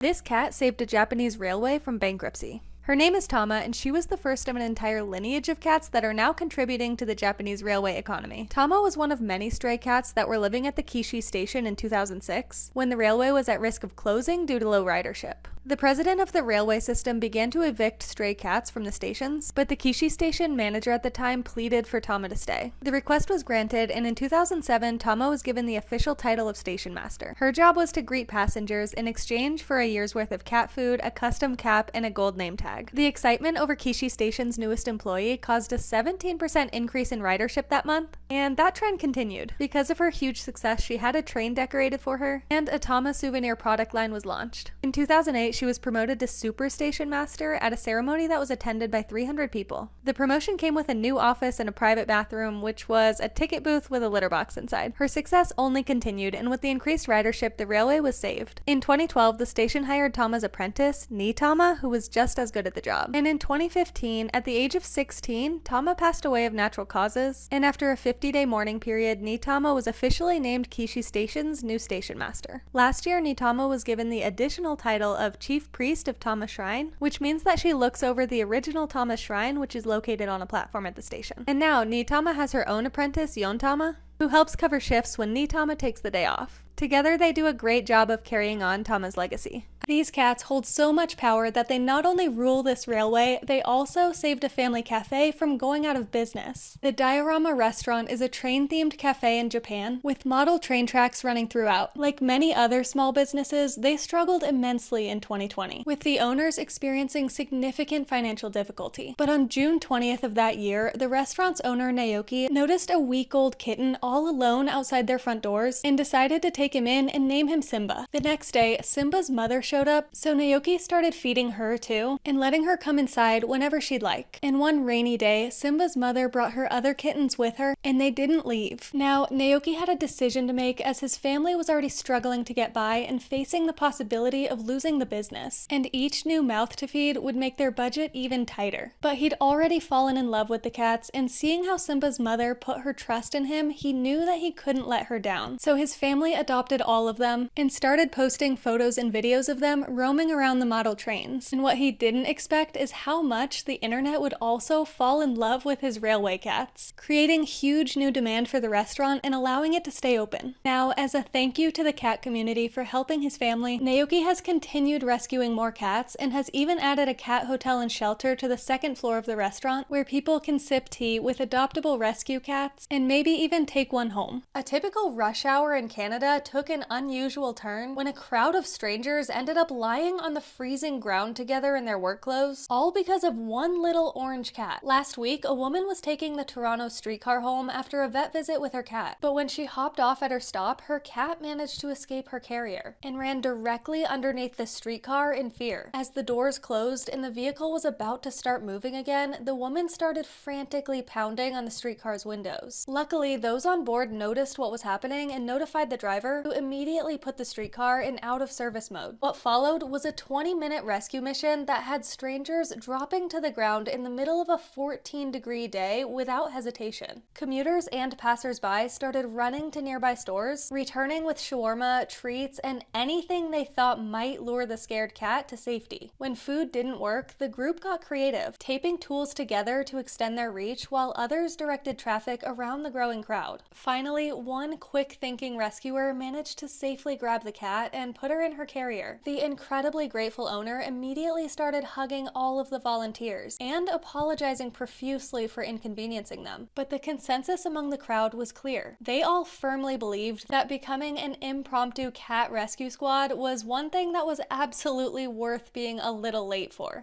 This cat saved a Japanese railway from bankruptcy. Her name is Tama, and she was the first of an entire lineage of cats that are now contributing to the Japanese railway economy. Tama was one of many stray cats that were living at the Kishi station in 2006, when the railway was at risk of closing due to low ridership. The president of the railway system began to evict stray cats from the stations, but the Kishi station manager at the time pleaded for Tama to stay. The request was granted, and in 2007, Tama was given the official title of stationmaster. Her job was to greet passengers in exchange for a year's worth of cat food, a custom cap, and a gold name tag. The excitement over Kishi Station's newest employee caused a 17% increase in ridership that month, and that trend continued. Because of her huge success, she had a train decorated for her, and a Tama souvenir product line was launched. In 2008, she was promoted to Super Station Master at a ceremony that was attended by 300 people. The promotion came with a new office and a private bathroom, which was a ticket booth with a litter box inside. Her success only continued, and with the increased ridership, the railway was saved. In 2012, the station hired Tama's apprentice, Tama, who was just as good at the job. And in 2015, at the age of 16, Tama passed away of natural causes, and after a 50-day mourning period, Tama was officially named Kishi Station's new station master. Last year, Tama was given the additional title of Chief Priest of Tama Shrine, which means that she looks over the original Tama Shrine, which is located on a platform at the station. And now, Tama has her own apprentice, Tama, who helps cover shifts when Tama takes the day off. Together, they do a great job of carrying on Tama's legacy. These cats hold so much power that they not only rule this railway, they also saved a family cafe from going out of business. The Diorama Restaurant is a train-themed cafe in Japan with model train tracks running throughout. Like many other small businesses, they struggled immensely in 2020, with the owners experiencing significant financial difficulty. But on June 20th of that year, the restaurant's owner, Naoki, noticed a week-old kitten all alone outside their front doors and decided to take him in and name him Simba. The next day, Simba's mother showed up, so Naoki started feeding her too and letting her come inside whenever she'd like. And one rainy day, Simba's mother brought her other kittens with her, and they didn't leave. Now, Naoki had a decision to make, as his family was already struggling to get by and facing the possibility of losing the business, and each new mouth to feed would make their budget even tighter. But he'd already fallen in love with the cats, and seeing how Simba's mother put her trust in him, he knew that he couldn't let her down. So his family adopted all of them and started posting photos and videos of them roaming around the model trains. And what he didn't expect is how much the internet would also fall in love with his railway cats, creating huge new demand for the restaurant and allowing it to stay open. Now, as a thank you to the cat community for helping his family, Naoki has continued rescuing more cats and has even added a cat hotel and shelter to the second floor of the restaurant where people can sip tea with adoptable rescue cats and maybe even take one home. A typical rush hour in Canada took an unusual turn when a crowd of strangers ended up lying on the freezing ground together in their work clothes, all because of one little orange cat. Last week, a woman was taking the Toronto streetcar home after a vet visit with her cat, but when she hopped off at her stop, her cat managed to escape her carrier and ran directly underneath the streetcar in fear. As the doors closed and the vehicle was about to start moving again, the woman started frantically pounding on the streetcar's windows. Luckily, those on board noticed what was happening and notified the driver, who immediately put the streetcar in out-of-service mode. What followed was a 20-minute rescue mission that had strangers dropping to the ground in the middle of a 14-degree day without hesitation. Commuters and passers-by started running to nearby stores, returning with shawarma, treats, and anything they thought might lure the scared cat to safety. When food didn't work, the group got creative, taping tools together to extend their reach while others directed traffic around the growing crowd. Finally, one quick-thinking rescuer managed to safely grab the cat and put her in her carrier. The incredibly grateful owner immediately started hugging all of the volunteers and apologizing profusely for inconveniencing them. But the consensus among the crowd was clear. They all firmly believed that becoming an impromptu cat rescue squad was one thing that was absolutely worth being a little late for.